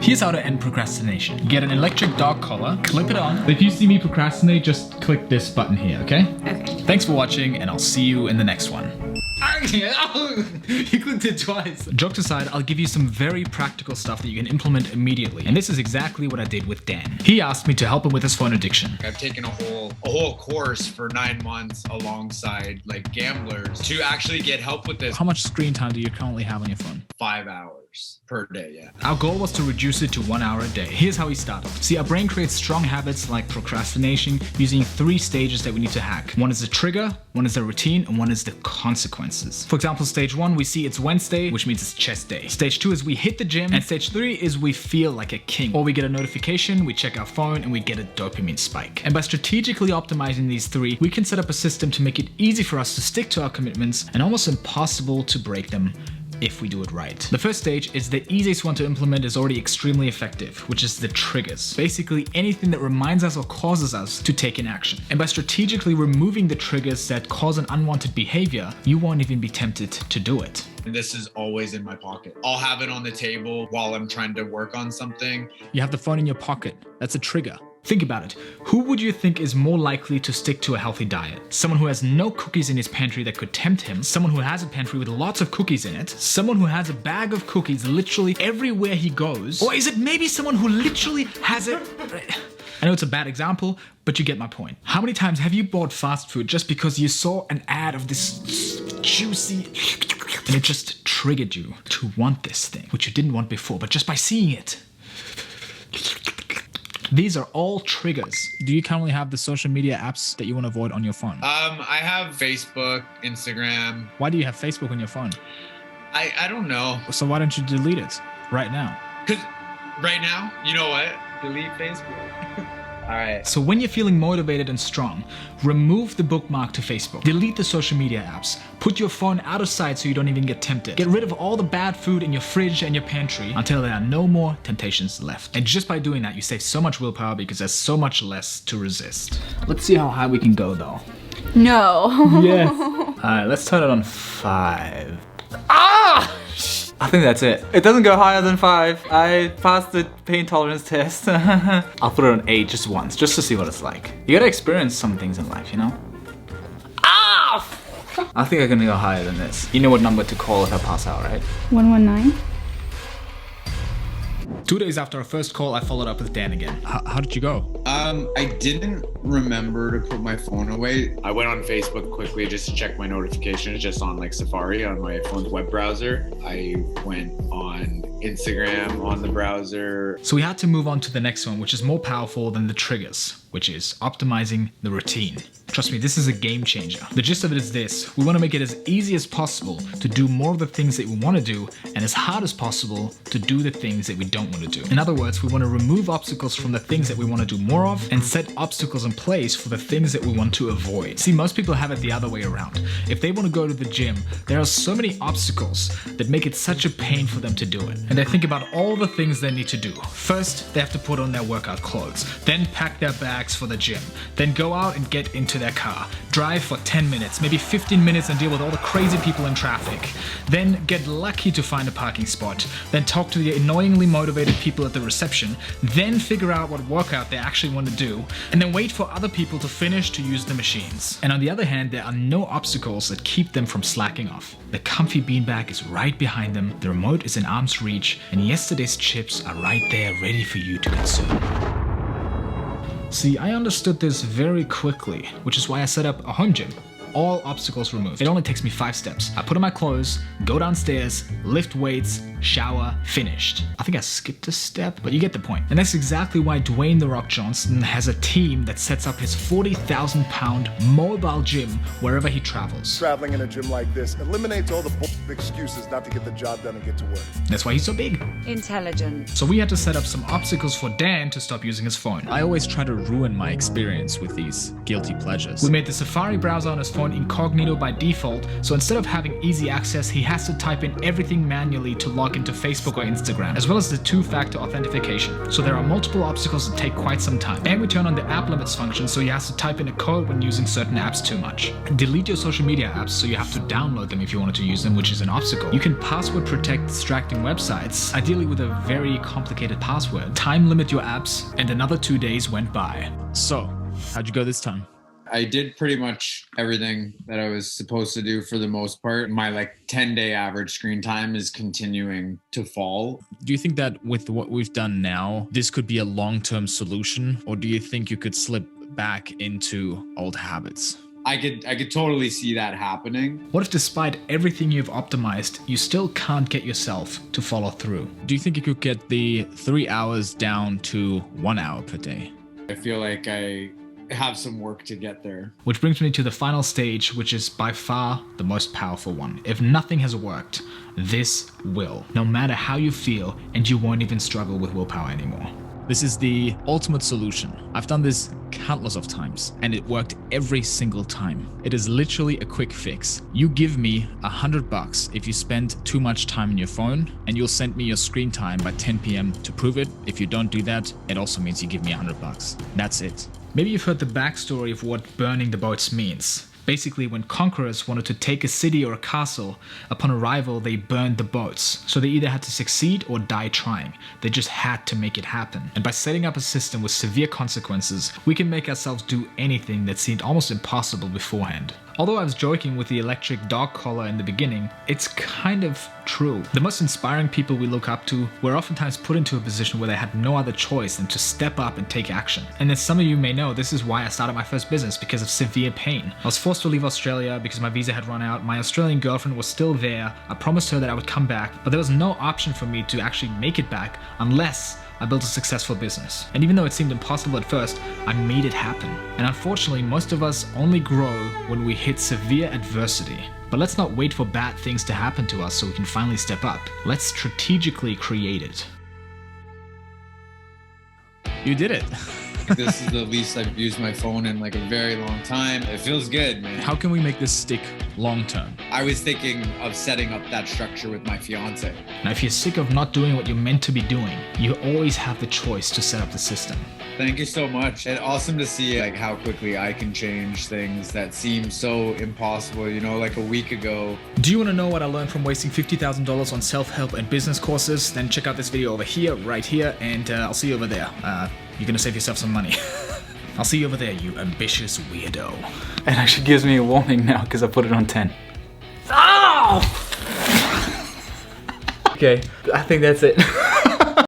Here's how to end procrastination. Get an electric dog collar, clip it on. If you see me procrastinate, just click this button here, okay? Okay. Thanks for watching, and I'll see you in the next one. You clicked it twice. Jokes aside, I'll give you some very practical stuff that you can implement immediately. And this is exactly what I did with Dan. He asked me to help him with his phone addiction. I've taken a whole course for 9 months alongside like gamblers to actually get help with this. How much screen time do you currently have on your phone? 5 hours per day, yeah. Our goal was to reduce it to 1 hour a day. Here's how we started. See, our brain creates strong habits like procrastination using 3 stages that we need to hack. One is the trigger, one is the routine, and one is the consequences. For example, stage 1, we see it's Wednesday, which means it's chest day. Stage 2 is we hit the gym, and stage 3 is we feel like a king. Or we get a notification, we check our phone, and we get a dopamine spike. And by strategically optimizing these 3, we can set up a system to make it easy for us to stick to our commitments and almost impossible to break them if we do it right. The first stage is the easiest one to implement, is already extremely effective, which is the triggers. Basically anything that reminds us or causes us to take an action. And by strategically removing the triggers that cause an unwanted behavior, you won't even be tempted to do it. And this is always in my pocket. I'll have it on the table while I'm trying to work on something. You have the phone in your pocket. That's a trigger. Think about it. Who would you think is more likely to stick to a healthy diet? Someone who has no cookies in his pantry that could tempt him, someone who has a pantry with lots of cookies in it, someone who has a bag of cookies literally everywhere he goes, or is it maybe someone who literally has it? I know it's a bad example, but you get my point. How many times have you bought fast food just because you saw an ad of this juicy, and it just triggered you to want this thing, which you didn't want before, but just by seeing it. These are all triggers. Do you currently have the social media apps that you want to avoid on your phone? I have Facebook, Instagram. Why do you have Facebook on your phone? I don't know. So why don't you delete it right now? Because right now, you know what? Delete Facebook. All right. So when you're feeling motivated and strong, remove the bookmark to Facebook. Delete the social media apps. Put your phone out of sight so you don't even get tempted. Get rid of all the bad food in your fridge and your pantry until there are no more temptations left. And just by doing that, you save so much willpower because there's so much less to resist. Let's see how high we can go though. No. Yes. All right, let's turn it on 5. Ah! I think that's it. It doesn't go higher than 5. I passed the pain tolerance test. I'll put it on 8 just once, just to see what it's like. You gotta experience some things in life, you know? Ah! I think I can go higher than this. You know what number to call if I pass out, right? 119. 2 days after our first call, I followed up with Dan again. How did you go? I didn't remember to put my phone away. I went on Facebook quickly just to check my notifications, just on like Safari on my phone's web browser. I went on Instagram on the browser. So we had to move on to the next one, which is more powerful than the triggers, which is optimizing the routine. Trust me, this is a game changer. The gist of it is this: we want to make it as easy as possible to do more of the things that we want to do, and as hard as possible to do the things that we don't want to do. In other words, we want to remove obstacles from the things that we want to do more of and set obstacles in place for the things that we want to avoid. See, most people have it the other way around. If they want to go to the gym, there are so many obstacles that make it such a pain for them to do it. And they think about all the things they need to do. First, they have to put on their workout clothes, then pack their bags for the gym, then go out and get into their car, drive for 10 minutes, maybe 15 minutes and deal with all the crazy people in traffic, then get lucky to find a parking spot, then talk to the annoyingly motivated people at the reception, then figure out what workout they actually want to do, and then wait for other people to finish to use the machines. And on the other hand, there are no obstacles that keep them from slacking off. The comfy beanbag is right behind them, the remote is in arm's reach, and yesterday's chips are right there ready for you to consume. See, I understood this very quickly, which is why I set up a home gym. All obstacles removed. It only takes me 5 steps. I put on my clothes, go downstairs, lift weights, shower, finished. I think I skipped a step, but you get the point. And that's exactly why Dwayne "The Rock" Johnson has a team that sets up his 40,000-pound mobile gym wherever he travels. Traveling in a gym like this eliminates all the excuses not to get the job done and get to work. That's why he's so big. Intelligent. So we had to set up some obstacles for Dan to stop using his phone. I always try to ruin my experience with these guilty pleasures. We made the Safari browser on his phone phone incognito by default, so instead of having easy access, he has to type in everything manually to log into Facebook or Instagram, as well as the two-factor authentication. So there are multiple obstacles that take quite some time. And we turn on the app limits function, so he has to type in a code when using certain apps too much. Delete your social media apps, so you have to download them if you wanted to use them, which is an obstacle. You can password protect distracting websites, ideally with a very complicated password. Time limit your apps, and another 2 days went by. So, how'd you go this time? I did pretty much everything that I was supposed to do for the most part. My 10-day average screen time is continuing to fall. Do you think that with what we've done now, this could be a long-term solution, or do you think you could slip back into old habits? I could totally see that happening. What if despite everything you've optimized, you still can't get yourself to follow through? Do you think you could get the 3 hours down to 1 hour per day? I feel like I have some work to get there. Which brings me to the final stage, which is by far the most powerful one. If nothing has worked, this will. No matter how you feel, and you won't even struggle with willpower anymore. This is the ultimate solution. I've done this countless of times, and it worked every single time. It is literally a quick fix. You give me $100 if you spend too much time on your phone, and you'll send me your screen time by 10 p.m. to prove it. If you don't do that, it also means you give me $100. That's it. Maybe you've heard the backstory of what burning the boats means. Basically, when conquerors wanted to take a city or a castle, upon arrival they burned the boats. So they either had to succeed or die trying. They just had to make it happen. And by setting up a system with severe consequences, we can make ourselves do anything that seemed almost impossible beforehand. Although I was joking with the electric dog collar in the beginning, it's kind of true. The most inspiring people we look up to were oftentimes put into a position where they had no other choice than to step up and take action. And as some of you may know, this is why I started my first business, because of severe pain. I was forced to leave Australia because my visa had run out. My Australian girlfriend was still there. I promised her that I would come back, but there was no option for me to actually make it back unless I built a successful business. And even though it seemed impossible at first, I made it happen. And unfortunately, most of us only grow when we hit severe adversity. But let's not wait for bad things to happen to us so we can finally step up. Let's strategically create it. You did it. This is the least I've used my phone in a very long time. It feels good, man. How can we make this stick long term? I was thinking of setting up that structure with my fiance. Now, if you're sick of not doing what you're meant to be doing, you always have the choice to set up the system. Thank you so much. And awesome to see how quickly I can change things that seem so impossible. A week ago. Do you want to know what I learned from wasting $50,000 on self-help and business courses? Then check out this video over here, right here, and I'll see you over there. You're gonna save yourself some money. I'll see you over there, you ambitious weirdo. It actually gives me a warning now because I put it on 10. Oh! Okay, I think that's it.